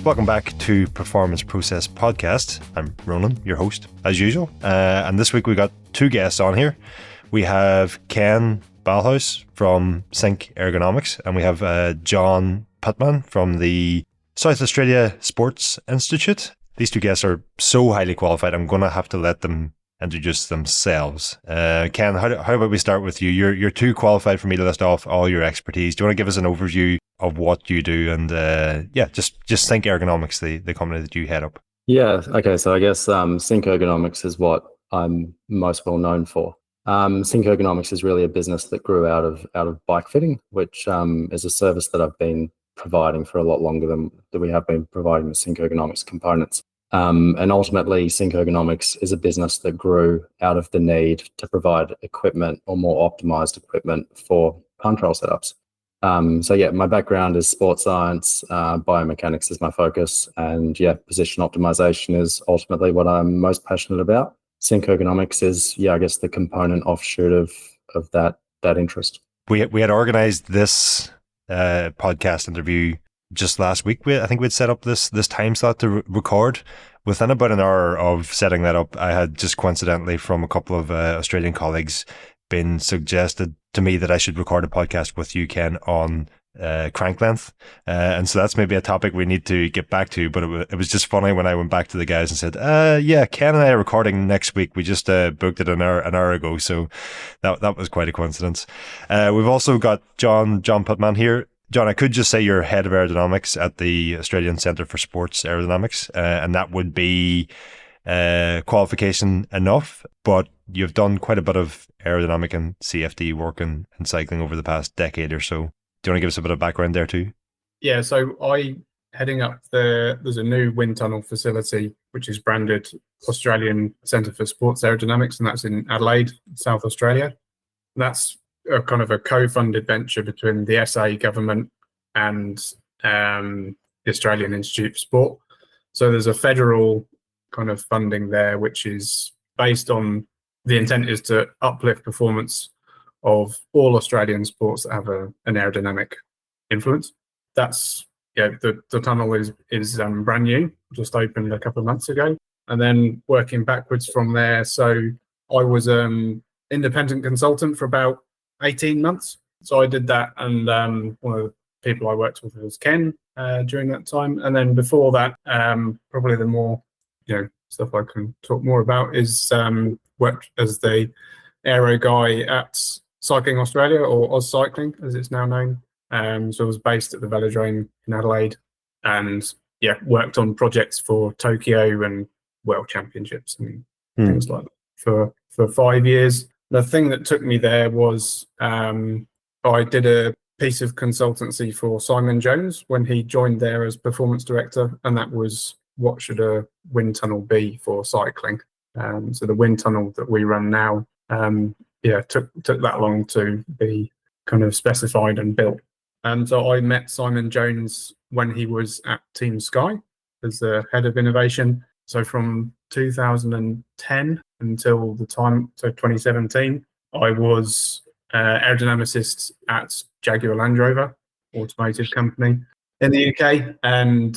welcome back to Performance Process Podcast. I'm Ronan, your host, as usual. And this week we got two guests on here. We have Ken Ballhause from Sync Ergonomics, and we have John Pitman from the South Australia Sports Institute. These two guests are so highly qualified, I'm going to have to let them introduce themselves. Ken, how about we start with you? You're too qualified for me to list off all your expertise. Do you want to give us an overview of what you do? And just Sync Ergonomics, the company that you head up. Yeah, okay, so I guess Sync Ergonomics is what I'm most well known for. Sync Ergonomics is really a business that grew out of bike fitting, which is a service that I've been providing for a lot longer than we have been providing the Sync Ergonomics components. And ultimately, Sync Ergonomics is a business that grew out of the need to provide equipment or more optimized equipment for control setups. My background is sports science, biomechanics is my focus, and position optimization is ultimately what I'm most passionate about. Sync Ergonomics is, I guess, the component offshoot of that interest. We had organized this podcast interview just last week. I think we'd set up this time slot to record. Within about an hour of setting that up, I had just coincidentally from a couple of Australian colleagues been suggested to me that I should record a podcast with you, Ken, on crank length. And so that's maybe a topic we need to get back to, but it was just funny when I went back to the guys and said, Ken and I are recording next week. We just booked it an hour ago. So that was quite a coincidence. We've also got John Pitman here. John, I could just say you're head of aerodynamics at the Australian Centre for Sports Aerodynamics, and that would be qualification enough, but you've done quite a bit of aerodynamic and CFD work in cycling over the past decade or so. Do you want to give us a bit of background there too? Yeah, so there's a new wind tunnel facility, which is branded Australian Centre for Sports Aerodynamics, and that's in Adelaide, South Australia. That's a kind of a co-funded venture between the SA government and the Australian Institute for Sport. So there's a federal kind of funding there, which is based on the intent is to uplift performance of all Australian sports that have an aerodynamic influence. That's the tunnel is brand new, just opened a couple of months ago, and then working backwards from there. So I was an independent consultant for about 18 months. So I did that, and one of the people I worked with was Ken during that time. And then before that, probably the more stuff I can talk more about is worked as the aero guy at Cycling Australia, or Oz Cycling as it's now known. So I was based at the velodrome in Adelaide, and worked on projects for Tokyo and World Championships and things like that for 5 years. The thing that took me there was I did a piece of consultancy for Simon Jones when he joined there as performance director, and that was what should a wind tunnel be for cycling. So the wind tunnel that we run now, took that long to be kind of specified and built. And so I met Simon Jones when he was at Team Sky as the head of innovation. So from 2010 until the time, so 2017, I was aerodynamicist at Jaguar Land Rover, automotive company in the UK, and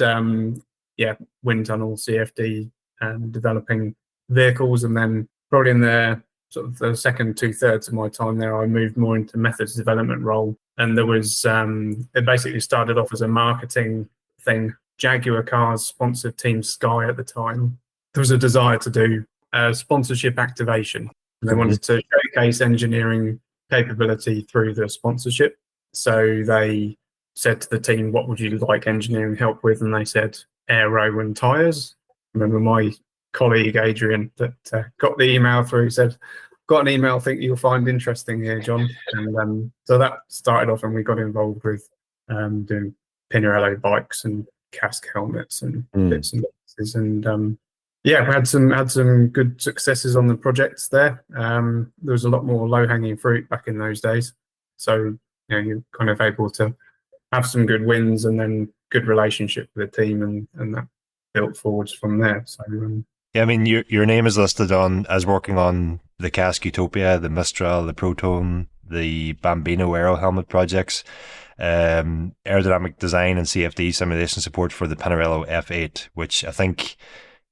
wind tunnel, CFD, and developing vehicles. And then probably in the sort of the second 2/3 of my time there, I moved more into methods development role. And there was it basically started off as a marketing thing. Jaguar Cars sponsored Team Sky at the time. There was a desire to do sponsorship activation. And they wanted to showcase engineering capability through the sponsorship. So they said to the team, what would you like engineering help with? And they said aero and tyres. I remember my colleague Adrian that got the email through said, got an email I think you'll find interesting here, John. And so that started off, and we got involved with doing Pinarello bikes and cask helmets and bits and pieces. And we had some good successes on the projects there. There was a lot more low-hanging fruit back in those days. So you're kind of able to have some good wins and then good relationship with the team, and that built forwards from there. So I mean, your name is listed on as working on the Cask Utopia, the Mistral, the Proton, the Bambino Aero helmet projects, aerodynamic design and CFD simulation support for the Pinarello F8, which I think,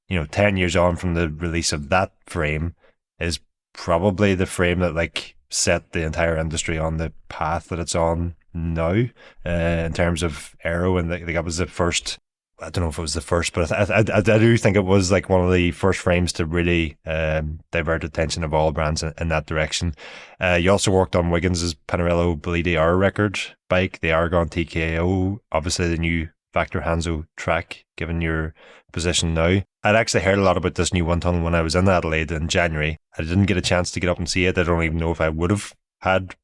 10 years on from the release of that frame is probably the frame that like set the entire industry on the path that it's on now, in terms of aero. And that was the first, I don't know if it was the first, but I do think it was like one of the first frames to really divert attention of all brands in that direction. You also worked on Wiggins's Pinarello Bolide R record bike, the Argon TKO, obviously the new Factor Hanzo track, given your position now. I'd actually heard a lot about this new one tunnel when I was in Adelaide in January. I didn't get a chance to get up and see it. I don't even know if I would have had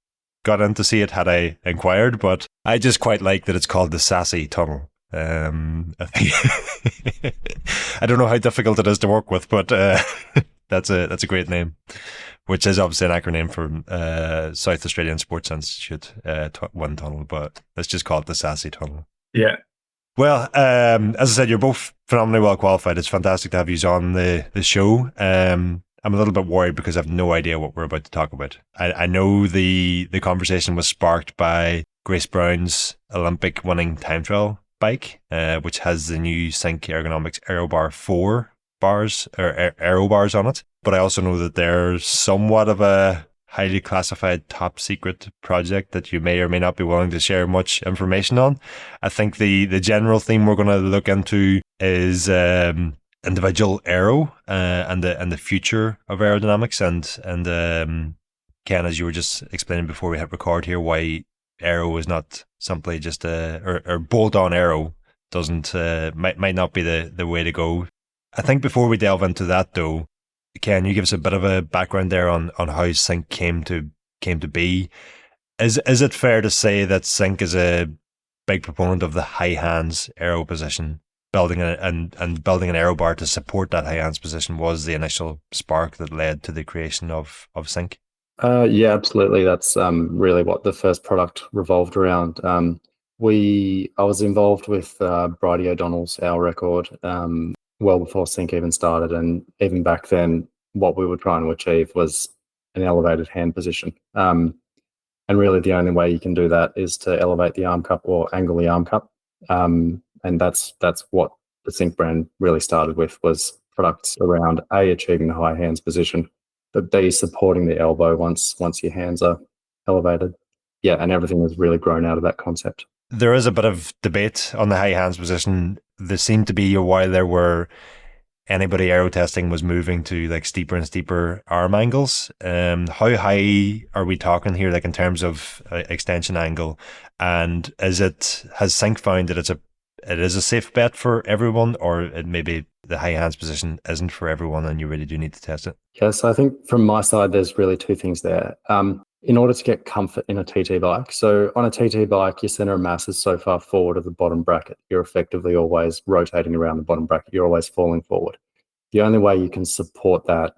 got in to see it had I inquired, but I just quite like that it's called the Sassy Tunnel. I think I don't know how difficult it is to work with, but that's a great name, which is obviously an acronym for South Australian Sports Institute Wind Tunnel, but let's just call it the Sassy Tunnel. Yeah. Well, as I said, you're both phenomenally well qualified. It's fantastic to have you on the show. I'm a little bit worried because I have no idea what we're about to talk about. I know the conversation was sparked by Grace Brown's Olympic winning time trial bike, which has the new Sync Ergonomics Aero Bar 4 bars, or Aero bars on it. But I also know that there's somewhat of a highly classified top secret project that you may or may not be willing to share much information on. I think the general theme we're going to look into is individual aero and the future of aerodynamics, and Ken, as you were just explaining before we hit record here, why aero is not simply just or bolt-on aero doesn't might not be the way to go. I think before we delve into that though, Ken, you give us a bit of a background there on how Sync came to be. Is it fair to say that Sync is a big proponent of the high hands aero position? Building building an aero bar to support that high hands position was the initial spark that led to the creation of Sync. Yeah, absolutely. That's really what the first product revolved around. I was involved with Bridie O'Donnell's Our Record well before Sync even started, and even back then, what we were trying to achieve was an elevated hand position. And really, the only way you can do that is to elevate the arm cup or angle the arm cup. And that's what the Sync brand really started with, was products around A, achieving the high hands position, but B, supporting the elbow once your hands are elevated. Yeah, and everything has really grown out of that concept. There is a bit of debate on the high hands position. There seemed to be a while there where anybody aero testing was moving to like steeper and steeper arm angles. How high are we talking here, like in terms of extension angle? And has Sync found that it is a safe bet for everyone, or it maybe the high hands position isn't for everyone and you really do need to test it? Yes, I think from my side, there's really two things there. In order to get comfort in a TT bike, so on a TT bike, your center of mass is so far forward of the bottom bracket, you're effectively always rotating around the bottom bracket, you're always falling forward. The only way you can support that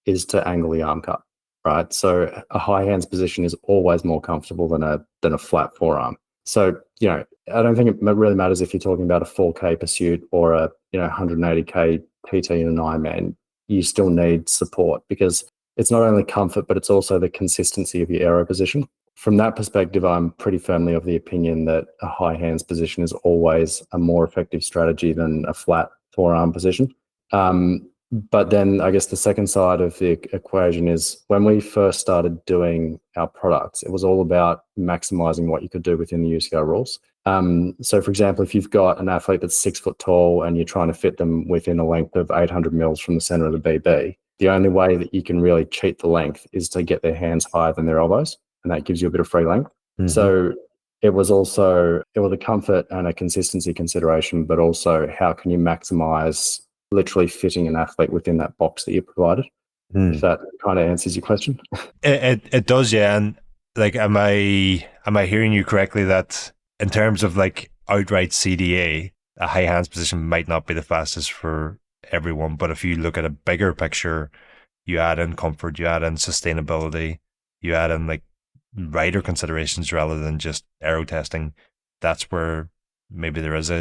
is to angle the arm cup, right? So a high hands position is always more comfortable than a flat forearm. So, I don't think it really matters if you're talking about a 4K pursuit or a 180K TT in an Ironman. You still need support, because it's not only comfort, but it's also the consistency of your aero position. From that perspective, I'm pretty firmly of the opinion that a high hands position is always a more effective strategy than a flat forearm position. But then I guess the second side of the equation is, when we first started doing our products, it was all about maximizing what you could do within the UCR rules. So for example, if you've got an athlete that's 6 foot tall and you're trying to fit them within a length of 800 mils from the center of the BB, the only way that you can really cheat the length is to get their hands higher than their elbows, and that gives you a bit of free length. Mm-hmm. So it was a comfort and a consistency consideration, but also how can you maximize literally fitting an athlete within that box that you provided. If that kind of answers your question. It does, yeah. And like, am I hearing you correctly that in terms of like outright CDA, a high hands position might not be the fastest for everyone, but if you look at a bigger picture, you add in comfort, you add in sustainability, you add in like rider considerations rather than just aero testing, that's where maybe there is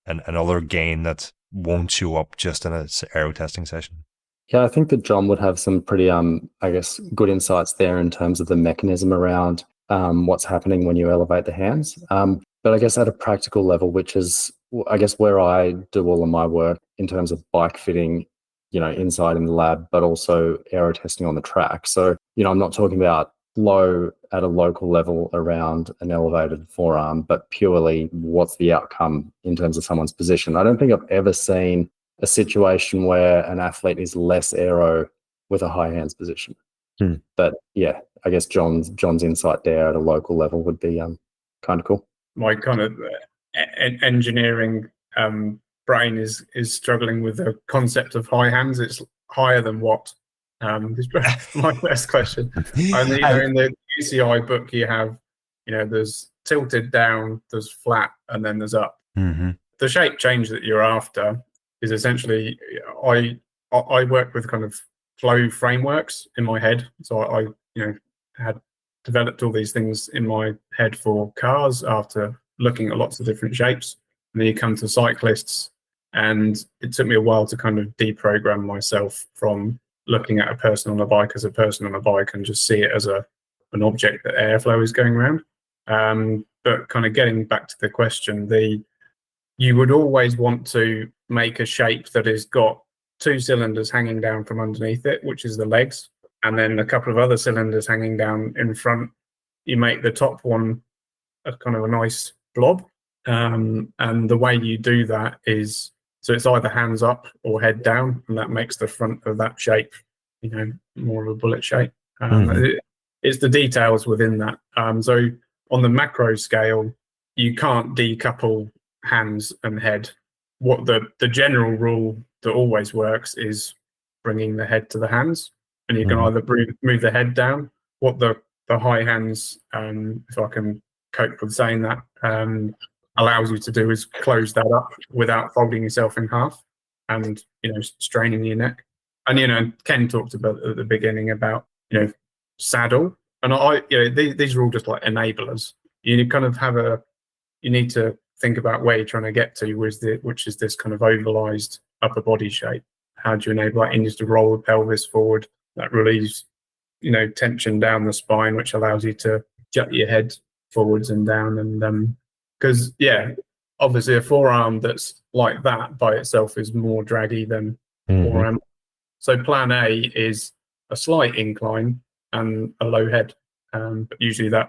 another gain that won't show up just in a aero testing session. Yeah, I think that John would have some pretty, I guess, good insights there in terms of the mechanism around what's happening when you elevate the hands. But I guess at a practical level, which is, I guess, where I do all of my work in terms of bike fitting, inside in the lab, but also aero testing on the track. So, I'm not talking about low at a local level around an elevated forearm, but purely what's the outcome in terms of someone's position. I don't think I've ever seen a situation where an athlete is less aero with a high hands position. But yeah, I guess John's insight there at a local level would be kind of cool. My kind of engineering brain is struggling with the concept of high hands. It's higher than what? Is my first question. And in the UCI book, you have, there's tilted down, there's flat, and then there's up. Mm-hmm. The shape change that you're after is essentially, I work with kind of flow frameworks in my head. So I had developed all these things in my head for cars after looking at lots of different shapes. And then you come to cyclists, and it took me a while to kind of deprogram myself from looking at a person on a bike as a person on a bike and just see it as an object that airflow is going around. But kind of getting back to the question, you would always want to make a shape that has got two cylinders hanging down from underneath it, which is the legs, and then a couple of other cylinders hanging down in front. You make the top one a kind of a nice blob. And the way you do that is, so it's either hands up or head down, and that makes the front of that shape, more of a bullet shape. It's the details within that. So on the macro scale, you can't decouple hands and head. What the general rule that always works is bringing the head to the hands, and you can either move the head down. What the high hands, if I can cope with saying that, allows you to do is close that up without folding yourself in half and straining your neck. And Ken talked about at the beginning about saddle, and these are all just like enablers. You kind of you need to think about where you're trying to get to, which is this kind of ovalized upper body shape. How do you enable that? You need to roll the pelvis forward. That relieves tension down the spine, which allows you to jut your head forwards and down. And because obviously a forearm that's like that by itself is more draggy than forearm. So plan A is a slight incline and a low head, but usually that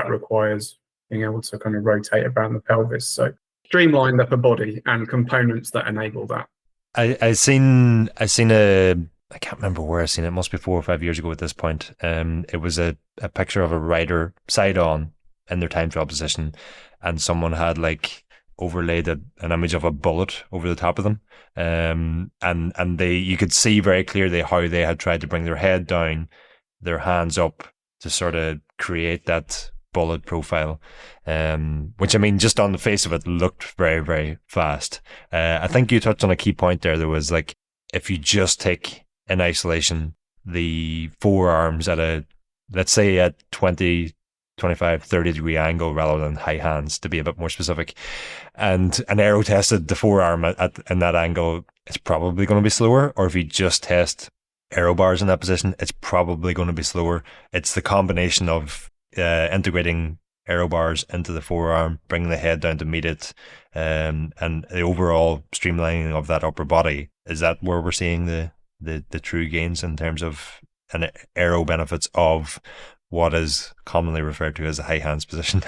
requires being able to kind of rotate around the pelvis. So streamlined upper body and components that enable that. I seen I can't remember where I seen it. It must be 4 or 5 years ago at this point. It was a picture of a rider side on in their time trial position, and someone had overlaid an image of a bullet over the top of them. And you could see very clearly how they had tried to bring their head down, their hands up to sort of create that bullet profile, which, I mean, just on the face of it looked very, very fast. I think you touched on a key point there. There was if you just take in isolation the forearms at let's say at 20, 25, 30 degree angle rather than high hands, to be a bit more specific, and an aero tested the forearm in that angle, it's probably going to be slower. Or if you just test aero bars in that position, it's probably going to be slower. It's the combination of integrating aero bars into the forearm, bringing the head down to meet it, and the overall streamlining of that upper body. Is that where we're seeing the true gains in terms of an aero benefits of what is commonly referred to as a high hands position?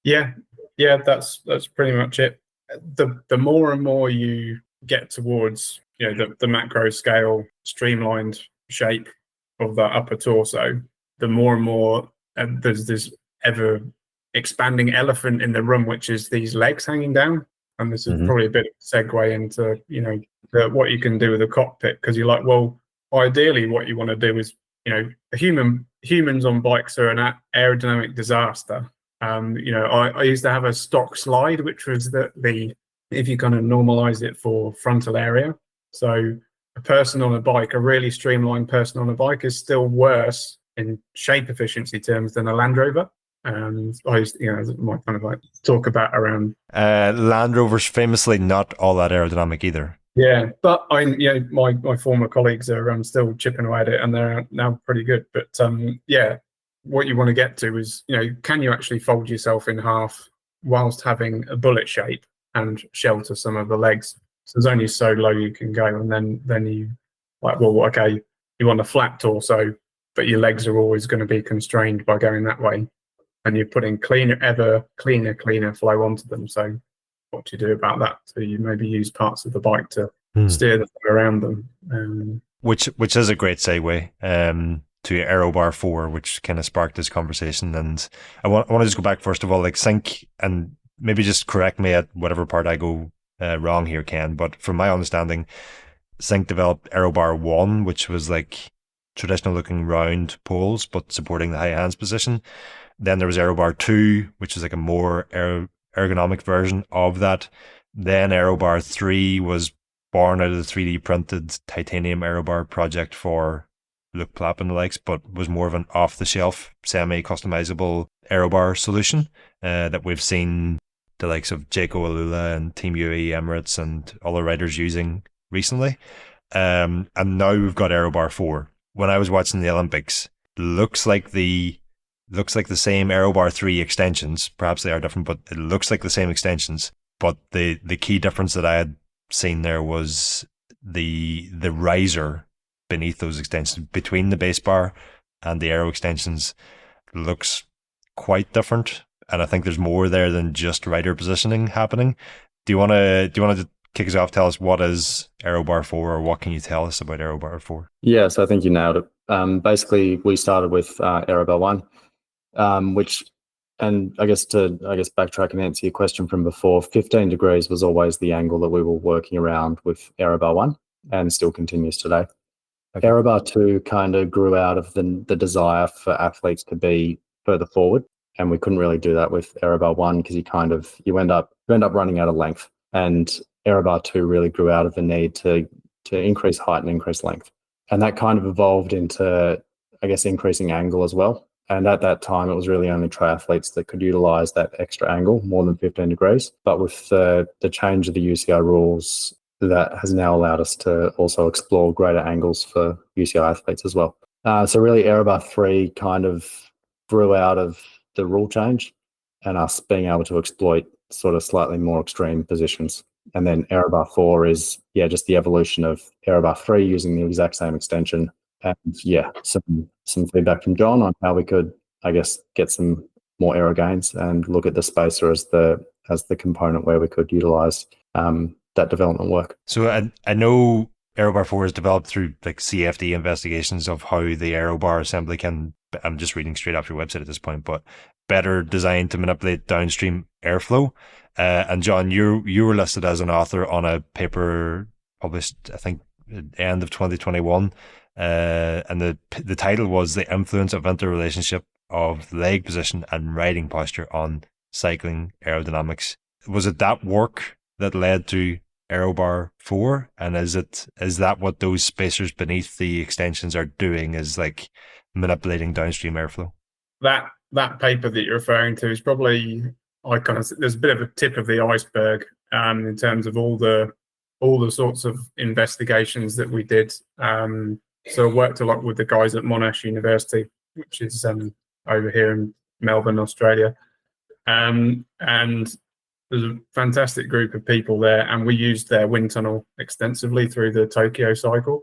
Yeah, that's pretty much it. The more and more you get towards the macro scale streamlined shape of that upper torso, the more and more there's this ever expanding elephant in the room, which is these legs hanging down. And this is probably a bit of a segue into what you can do with a cockpit, because you're like, well, ideally what you want to do is humans on bikes are an aerodynamic disaster. I used to have a stock slide, which was the if you kind of normalize it for frontal area. So a person on a bike, a really streamlined person on a bike, is still worse in shape efficiency terms than a Land Rover. And I used my kind of talk about around Land Rover's famously not all that aerodynamic either. Yeah, but my former colleagues are still chipping away at it, and they're now pretty good. But yeah, what you want to get to is, can you actually fold yourself in half whilst having a bullet shape and shelter some of the legs? So there's only so low you can go, and then you okay, you want a flat torso, but your legs are always going to be constrained by going that way, and you're putting ever cleaner flow onto them. So what do you do about that? So you maybe use parts of the bike to steer the thing around them. Which is a great segue to Aerobar 4, which kind of sparked this conversation. And I want to just go back, first of all, like Sync, and maybe just correct me at whatever part I go wrong here, Ken. But from my understanding, Sync developed Aerobar 1, which was like traditional looking round poles, but supporting the high hands position. Then there was Aerobar 2, which is like a more ergonomic version of that. Then Aerobar 3 was born out of the 3D printed titanium Aerobar project for Luke Plapp and the likes, but was more of an off-the-shelf, semi-customizable Aerobar solution that we've seen the likes of Jaco Alula and Team UAE Emirates and other riders using recently. And now we've got Aerobar 4. When I was watching the Olympics, looks like the same Aerobar 3 extensions. Perhaps they are different, but it looks like the same extensions. But the key difference that I had seen there was the riser beneath those extensions, between the base bar and the aero extensions, looks quite different. And I think there's more there than just rider positioning happening. Do you want to kick us off? Tell us, what is Aerobar 4, or what can you tell us about Aerobar 4? Yes, I think you nailed it. Basically, we started with Aerobar 1, which, and I guess backtrack and answer your question from before, 15 degrees was always the angle that we were working around with Aerobar 1, and still continues today. Aerobar 2 kind of grew out of the desire for athletes to be further forward, and we couldn't really do that with Aerobar 1 because you end up running out of length. And Aerobar 2 really grew out of the need to increase height and increase length. And that kind of evolved into, I guess, increasing angle as well. And at that time, it was really only triathletes that could utilize that extra angle, more than 15 degrees. But with the change of the UCI rules, that has now allowed us to also explore greater angles for UCI athletes as well. So really, Aerobar 3 kind of grew out of the rule change and us being able to exploit sort of slightly more extreme positions. And then Aerobar 4 is, just the evolution of Aerobar 3 using the exact same extension. And some feedback from John on how we could, I guess, get some more aero gains and look at the spacer as the component where we could utilize that development work. So I know Aerobar 4 is developed through like CFD investigations of how the Aerobar assembly can, I'm just reading straight off your website at this point, but better designed to manipulate downstream airflow. And John, you were listed as an author on a paper published, I think, end of 2021. And the title was The Influence of Interrelationship of Leg Position and Riding Posture on Cycling Aerodynamics. Was it that work that led to Aerobar 4? And is that what those spacers beneath the extensions are doing, is like manipulating downstream airflow? That paper that you're referring to is probably, there's a bit of a tip of the iceberg in terms of all the sorts of investigations that we did. So I worked a lot with the guys at Monash University, which is over here in Melbourne, Australia. And there's a fantastic group of people there, and we used their wind tunnel extensively through the Tokyo cycle.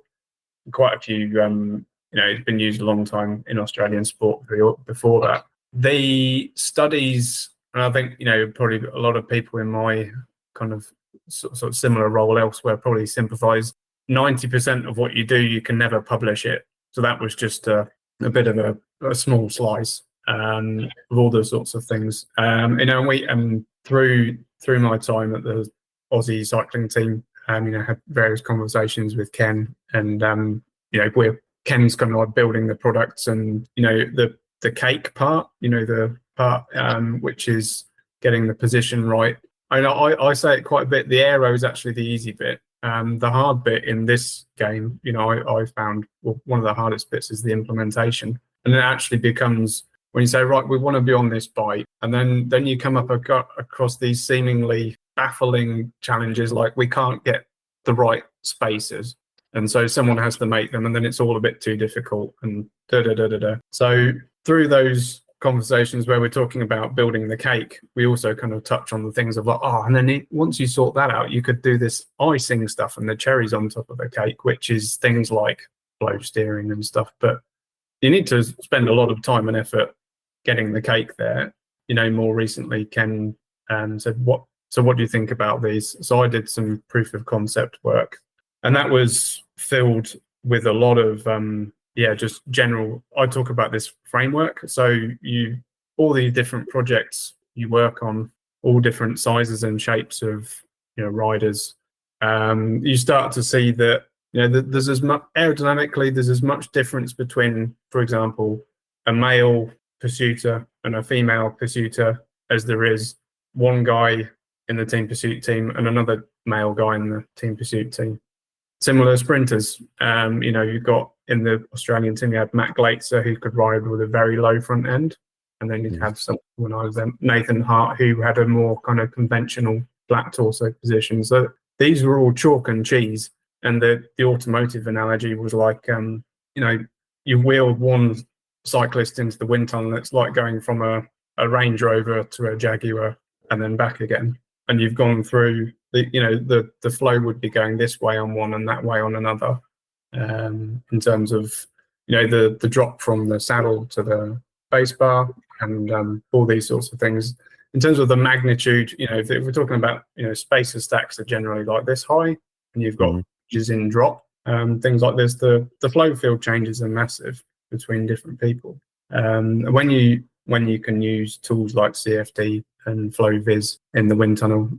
Quite a few, it's been used a long time in Australian sport before that. The studies, and I think, probably a lot of people in my kind of sort of similar role elsewhere probably sympathise. 90% of what you do, you can never publish it. So that was just a bit of a small slice of all those sorts of things. We through my time at the Aussie cycling team, had various conversations with Ken, and Ken's kind of like building the products, and the cake part, the part which is getting the position right. I say it quite a bit. The aero is actually the easy bit. The hard bit in this game, I found one of the hardest bits is the implementation, and it actually becomes when you say, right, we want to be on this bike, and then you come up across these seemingly baffling challenges, like we can't get the right spaces. And so someone has to make them, and then it's all a bit too difficult and da da da da da. So through those conversations where we're talking about building the cake, we also kind of touch on the things of like, and then once you sort that out, you could do this icing stuff and the cherries on top of the cake, which is things like flow steering and stuff. But you need to spend a lot of time and effort getting the cake there. More recently, Ken said, what do you think about these? So I did some proof of concept work, and that was filled with a lot of just general. I talk about this framework. So all these different projects you work on, all different sizes and shapes of riders. You start to see that there's as much aerodynamically, there's as much difference between, for example, a male pursuiter and a female pursuiter as there is one guy in the team pursuit team and another male guy in the team pursuit team. Similar sprinters, you've got in the Australian team, you had Matt Glaetzer, who could ride with a very low front end. And then you'd have someone, when I was there, Nathan Hart, who had a more kind of conventional flat torso position. So these were all chalk and cheese. And the automotive analogy was like, you wheeled one cyclist into the wind tunnel. It's like going from a Range Rover to a Jaguar and then back again. And you've gone through the flow would be going this way on one and that way on another, in terms of the drop from the saddle to the base bar and all these sorts of things. In terms of the magnitude, if we're talking about spacer stacks are generally like this high, and you've got changes in drop, things like this. The flow field changes are massive between different people. When you can use tools like CFD and FlowViz in the wind tunnel,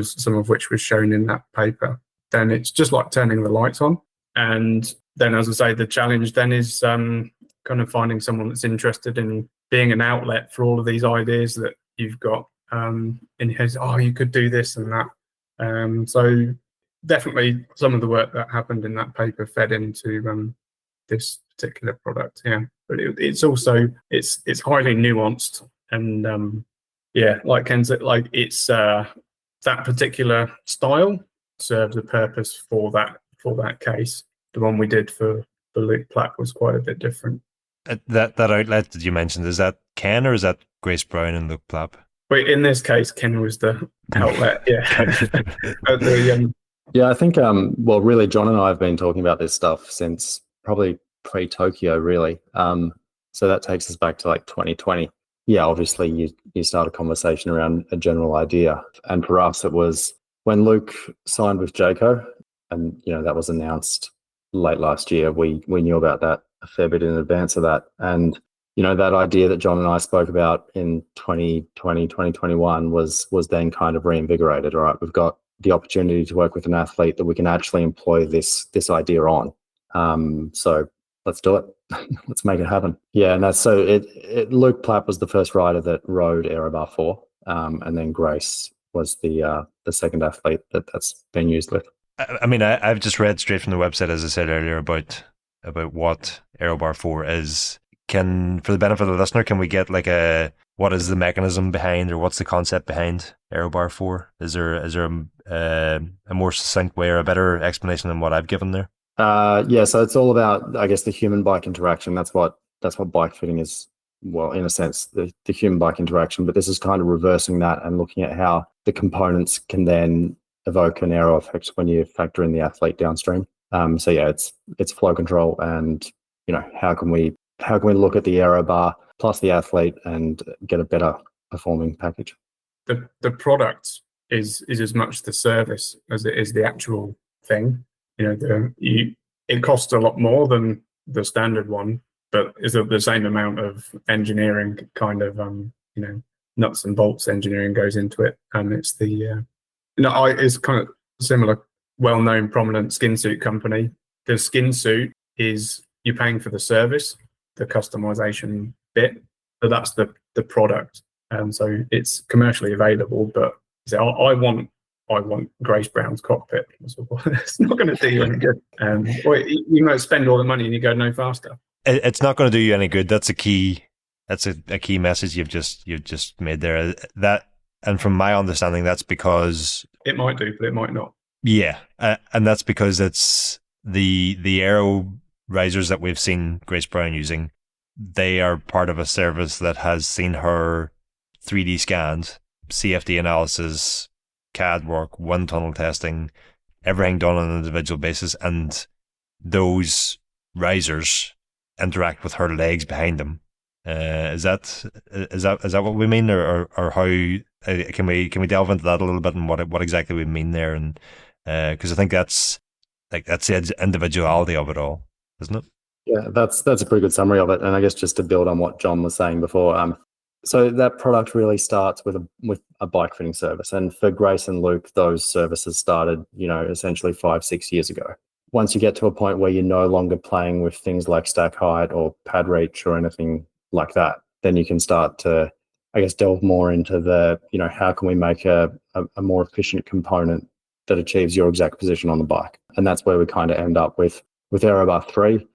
some of which was shown in that paper, then it's just like turning the lights on. And then, as I say, the challenge then is kind of finding someone that's interested in being an outlet for all of these ideas that you've got in your head. You could do this and that. So definitely some of the work that happened in that paper fed into this particular product. Yeah, but it's also it's highly nuanced, and like Ken said, like it's that particular style serves a purpose for that case. The one we did for Luke Platt was quite a bit different. That outlet that you mentioned, is that Ken or is that Grace Brown and Luke Platt? But in this case, Ken was the outlet. Yeah. I think really John and I have been talking about this stuff since probably pre-Tokyo, really. So that takes us back to like 2020. Yeah, obviously you start a conversation around a general idea. And for us, it was when Luke signed with Jayco, and that was announced late last year. We knew about that a fair bit in advance of that. And that idea that John and I spoke about in 2020, 2021 was then kind of reinvigorated. All right, we've got the opportunity to work with an athlete that we can actually employ this idea on. So let's do it. Let's make it happen. Yeah, and that's so. Luke Platt was the first rider that rode Aerobar 4, and then Grace was the second athlete that's been used with. I mean, I've just read straight from the website, as I said earlier, about what Aerobar 4 is. For the benefit of the listener, can we get like what is the mechanism behind, or what's the concept behind Aerobar 4? Is there a more succinct way or a better explanation than what I've given there? So it's all about, I guess, the human-bike interaction. That's what bike fitting is. Well, in a sense, the human-bike interaction. But this is kind of reversing that and looking at how the components can then evoke an aero effect when you factor in the athlete downstream. It's flow control, and how can we look at the aero bar plus the athlete and get a better performing package. The product is as much the service as it is the actual thing. It costs a lot more than the standard one, but is the same amount of engineering, kind of nuts and bolts engineering goes into it, and it's it's kind of similar, well-known, prominent skin suit company. The skin suit is you're paying for the service, the customization bit, so that's the product, and so it's commercially available. But I want Grace Brown's cockpit. It's not going to do you any good. Or you might spend all the money and you go no faster. It's not going to do you any good. That's a key message you've just made there. That, and from my understanding, that's because it might do, but it might not. Yeah, and that's because it's the Aero risers that we've seen Grace Brown using. They are part of a service that has seen her 3D scans, CFD analysis, CAD work, wind tunnel testing, everything done on an individual basis, and those risers interact with her legs behind them. Is that what we mean, or how can we delve into that a little bit and what exactly we mean there, and because I think that's the individuality of it all, isn't it? Yeah, that's a pretty good summary of it. And I guess just to build on what John was saying before, so that product really starts with a bike fitting service. And for Grace and Luke, those services started, essentially 5-6 years ago. Once you get to a point where you're no longer playing with things like stack height or pad reach or anything like that, then you can start to, I guess, delve more into the, how can we make a more efficient component that achieves your exact position on the bike? And that's where we kind of end up with Aerobar 3.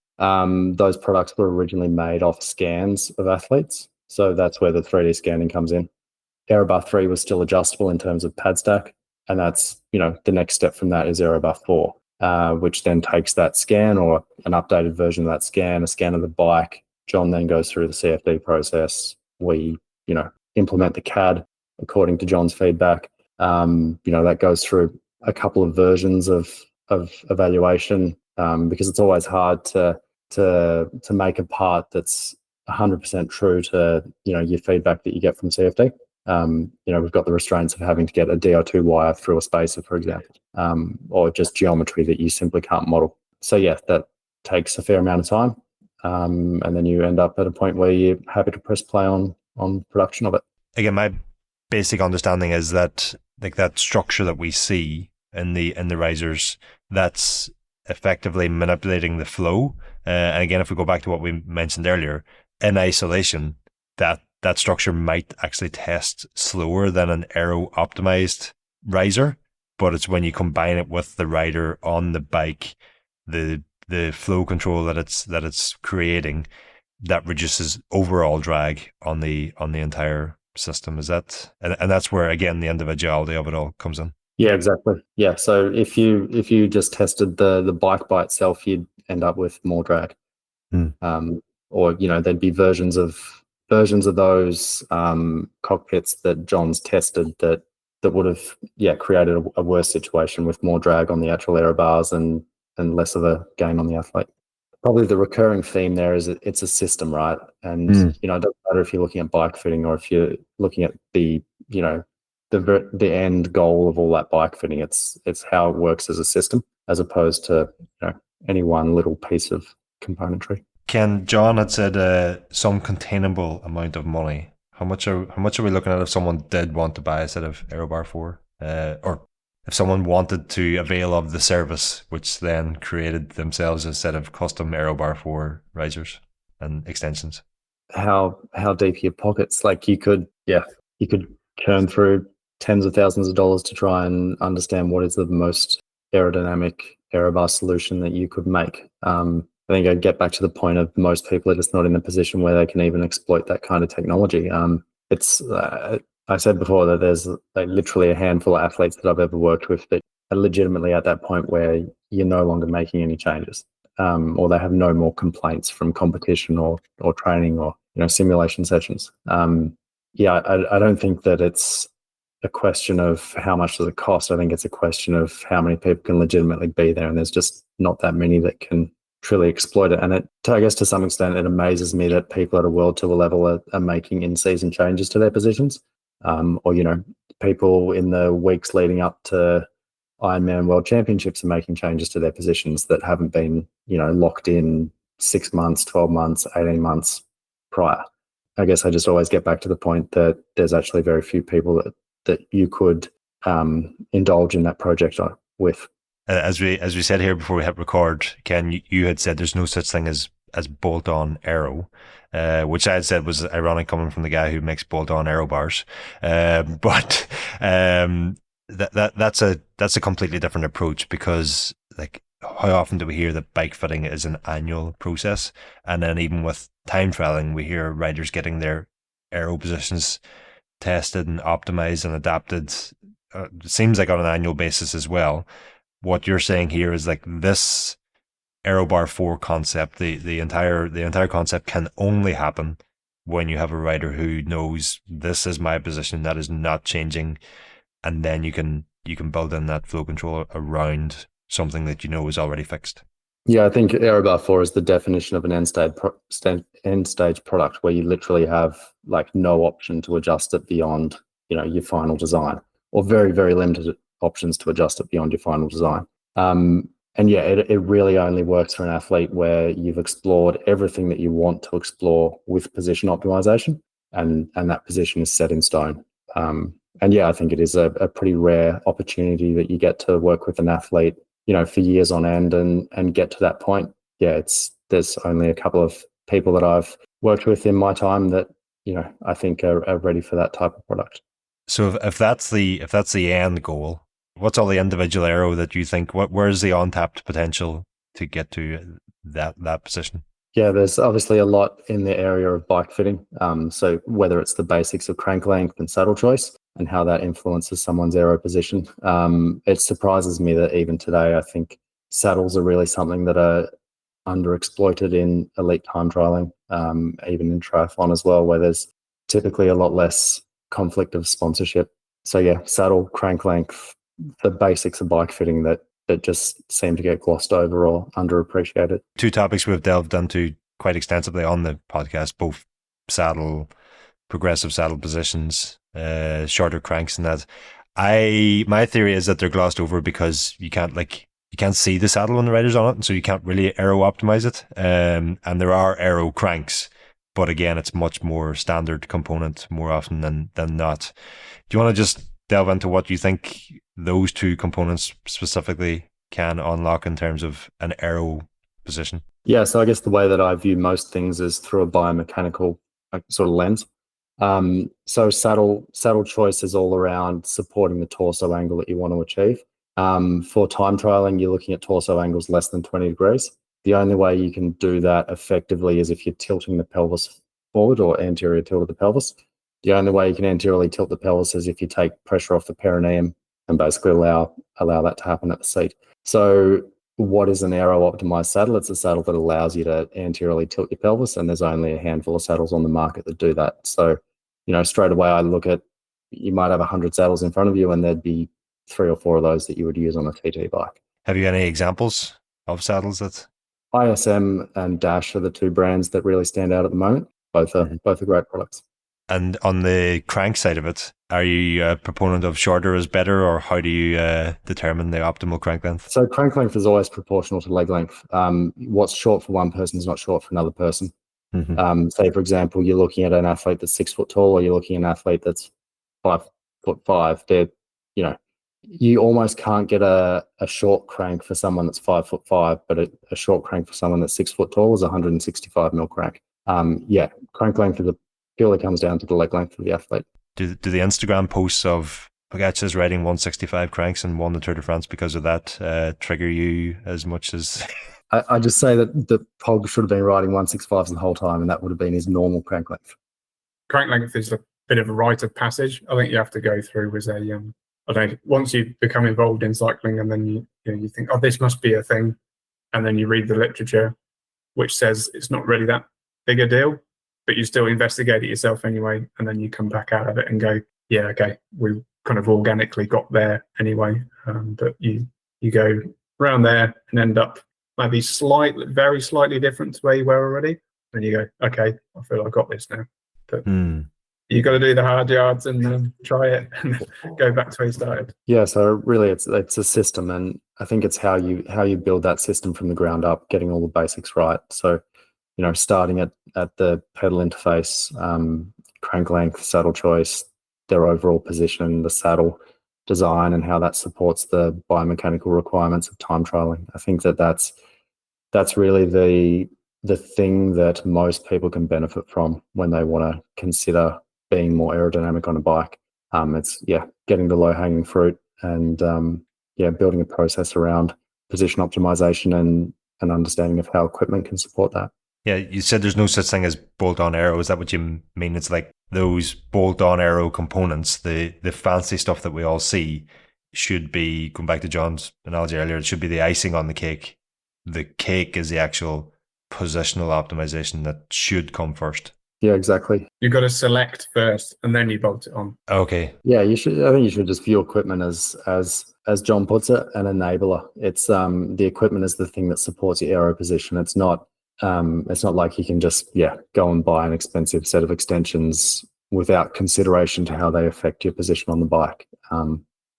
Those products were originally made off scans of athletes. So that's where the 3D scanning comes in. Aerobar 3 was still adjustable in terms of pad stack. And that's, the next step from that is Aerobar 4, which then takes that scan or an updated version of that scan, a scan of the bike. John then goes through the CFD process. We, implement the CAD according to John's feedback. That goes through a couple of versions of evaluation because it's always hard to make a part that's 100% true to your feedback that you get from CFD. We've got the restraints of having to get a DO2 wire through a spacer, for example, or just geometry that you simply can't model. So yeah, that takes a fair amount of time, and then you end up at a point where you're happy to press play on production of it. Again, my basic understanding is that that structure that we see in the risers, that's effectively manipulating the flow. And again, if we go back to what we mentioned earlier, in isolation, that structure might actually test slower than an aero optimized riser, but it's when you combine it with the rider on the bike, the flow control that it's creating, that reduces overall drag on the entire system. Is that, and that's where again the individuality of it all comes in. Yeah, exactly. Yeah, so if you just tested the bike by itself, you'd end up with more drag. Or there'd be versions of those cockpits that John's tested that would have created a worse situation with more drag on the actual aero bars and less of a gain on the athlete. Probably the recurring theme there is it's a system, right? And it doesn't matter if you're looking at bike fitting or if you're looking at the the end goal of all that bike fitting. It's how it works as a system as opposed to any one little piece of componentry. Ken, John had said some containable amount of money. How much are we looking at if someone did want to buy a set of Aerobar 4, or if someone wanted to avail of the service, which then created themselves a set of custom Aerobar 4 risers and extensions? How deep are your pockets? Like you could churn through tens of thousands of dollars to try and understand what is the most aerodynamic Aerobar solution that you could make. I think I'd get back to the point of most people are just not in a position where they can even exploit that kind of technology. I said before that there's literally a handful of athletes that I've ever worked with that are legitimately at that point where you're no longer making any changes, or they have no more complaints from competition or training or simulation sessions. I don't think that it's a question of how much does it cost. I think it's a question of how many people can legitimately be there, and there's just not that many that can truly exploit it. And I guess to some extent, it amazes me that people at a world tour level are making in-season changes to their positions, or people in the weeks leading up to Ironman World Championships are making changes to their positions that haven't been locked in 6 months, 12 months, 18 months prior. I guess I just always get back to the point that there's actually very few people that you could indulge in that project with. As we said here before we hit record, Ken, you had said there's no such thing as bolt-on aero, which I had said was ironic coming from the guy who makes bolt-on aero bars. But that's a completely different approach, because how often do we hear that bike fitting is an annual process, and then even with time trialing, we hear riders getting their aero positions tested and optimized and adapted. It seems like on an annual basis as well. what you're saying here is like this Aero Bar 4 concept, the entire concept can only happen when you have a rider who knows this is my position, that is not changing, and then you can build in that flow control around something that you know is already fixed. Yeah, I think Aerobar 4 is the definition of an end stage product where you literally have like no option to adjust it beyond, your final design, or very, very limited options to adjust it beyond your final design. And yeah, it really only works for an athlete where you've explored everything that you want to explore with position optimization, and that position is set in stone. And yeah, I think it is a pretty rare opportunity that you get to work with an athlete, for years on end and get to that point. Yeah, there's only a couple of people that I've worked with in my time that, I think are ready for that type of product. So if that's the end goal, what's all the individual aero that you think, where's the untapped potential to get to that position? Yeah, there's obviously a lot in the area of bike fitting. So whether it's the basics of crank length and saddle choice and how that influences someone's aero position, it surprises me that even today, I think saddles are really something that are underexploited in elite time trialing, even in triathlon as well, where there's typically a lot less conflict of sponsorship. So yeah, saddle, crank length, the basics of bike fitting that just seem to get glossed over or underappreciated. Two topics we've delved into quite extensively on the podcast, both progressive saddle positions, shorter cranks and that. My theory is that they're glossed over because you can't see the saddle when the rider's on it, and so you can't really aero optimize it. And there are aero cranks, but again, it's much more standard component more often than not. Do you want to just delve into what you think those two components specifically can unlock in terms of an aero position? Yeah, so I guess the way that I view most things is through a biomechanical sort of lens. So saddle choice is all around supporting the torso angle that you want to achieve. For time trialing, you're looking at torso angles less than 20 degrees. The only way you can do that effectively is if you're tilting the pelvis forward or anterior tilt of the pelvis. The only way you can anteriorly tilt the pelvis is if you take pressure off the perineum and basically allow that to happen at the seat. So what is an aero optimized saddle? It's a saddle that allows you to anteriorly tilt your pelvis, and there's only a handful of saddles on the market that do that. So, straight away I look at, you might have 100 saddles in front of you and there'd be 3 or 4 of those that you would use on a TT bike. Have you any examples of saddles that? ISM and Dash are the two brands that really stand out at the moment. Both are great products. And on the crank side of it, are you a proponent of shorter is better, or how do you determine the optimal crank length? So crank length is always proportional to leg length. What's short for one person is not short for another person. Mm-hmm. Say, for example, you're looking at an athlete that's 6 foot tall, or you're looking at an athlete that's 5'5". They're, you almost can't get a short crank for someone that's 5'5", but a short crank for someone that's 6 foot tall is 165 mil crank. Crank length purely comes down to the leg length of the athlete. Do the Instagram posts of Pogacar's riding 165 cranks and won the Tour de France because of that trigger you as much as? I just say that the Pog should have been riding 165s the whole time, and that would have been his normal crank length. Crank length is a bit of a rite of passage. I think you have to go through with once you become involved in cycling, and then you think, oh, this must be a thing, and then you read the literature, which says it's not really that big a deal, but you still investigate it yourself anyway, and then you come back out of it and go, yeah, okay, we kind of organically got there anyway, but you go around there and end up maybe very slightly different to where you were already, and you go, okay, I feel I've got this now. But you got to do the hard yards and try it and go back to where you started. Yeah, so really it's a system, and I think it's how you build that system from the ground up, getting all the basics right. So, starting at the pedal interface, crank length, saddle choice, their overall position, the saddle design, and how that supports the biomechanical requirements of time trialing. I think that's really the thing that most people can benefit from when they want to consider being more aerodynamic on a bike. It's getting the low hanging fruit and building a process around position optimization and understanding of how equipment can support that. Yeah, you said there's no such thing as bolt-on aero. Is that what you mean? It's like those bolt-on aero components, the fancy stuff that we all see, should be, going back to John's analogy earlier, it should be the icing on the cake. The cake is the actual positional optimization that should come first. Yeah, exactly. You've got to select first and then you bolt it on. Okay. Yeah, I think you should just view equipment as John puts it, an enabler. It's the equipment is the thing that supports your aero position. It's not like you can just go and buy an expensive set of extensions without consideration to how they affect your position on the bike.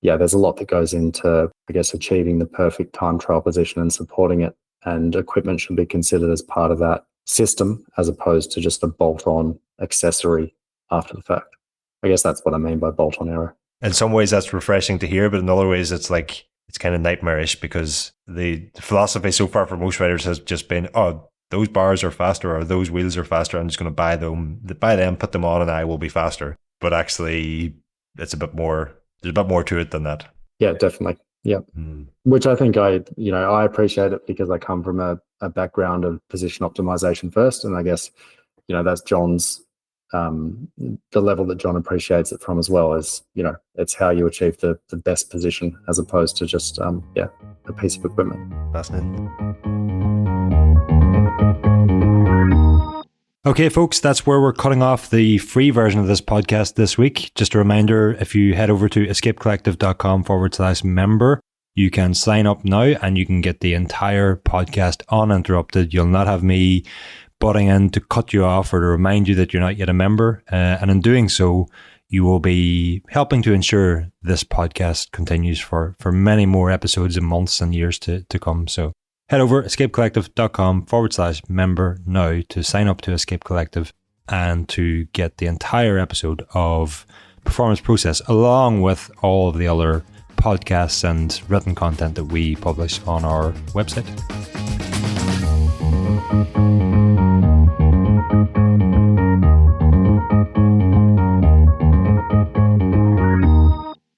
There's a lot that goes into, I guess, achieving the perfect time trial position and supporting it. And equipment should be considered as part of that system as opposed to just a bolt-on accessory after the fact. I guess that's what I mean by bolt-on aero. In some ways that's refreshing to hear, but in other ways it's kind of nightmarish, because the philosophy so far for most riders has just been, oh, those bars are faster or those wheels are faster, I'm just going to buy them, put them on, and I will be faster. But actually there's a bit more to it than that. Yeah, definitely. Yeah. Which I think I appreciate it because I come from a background of position optimization first. And I guess, that's John's, the level that John appreciates it from as well, is, it's how you achieve the best position as opposed to just, a piece of equipment. Fascinating. Okay, folks, that's where we're cutting off the free version of this podcast this week. Just a reminder, if you head over to escapecollective.com/member, you can sign up now and you can get the entire podcast uninterrupted. You'll not have me butting in to cut you off or to remind you that you're not yet a member. And in doing so, you will be helping to ensure this podcast continues for many more episodes and months and years to come. So head over escapecollective.com/member now to sign up to Escape Collective and to get the entire episode of Performance Process, along with all of the other podcasts and written content that we publish on our website.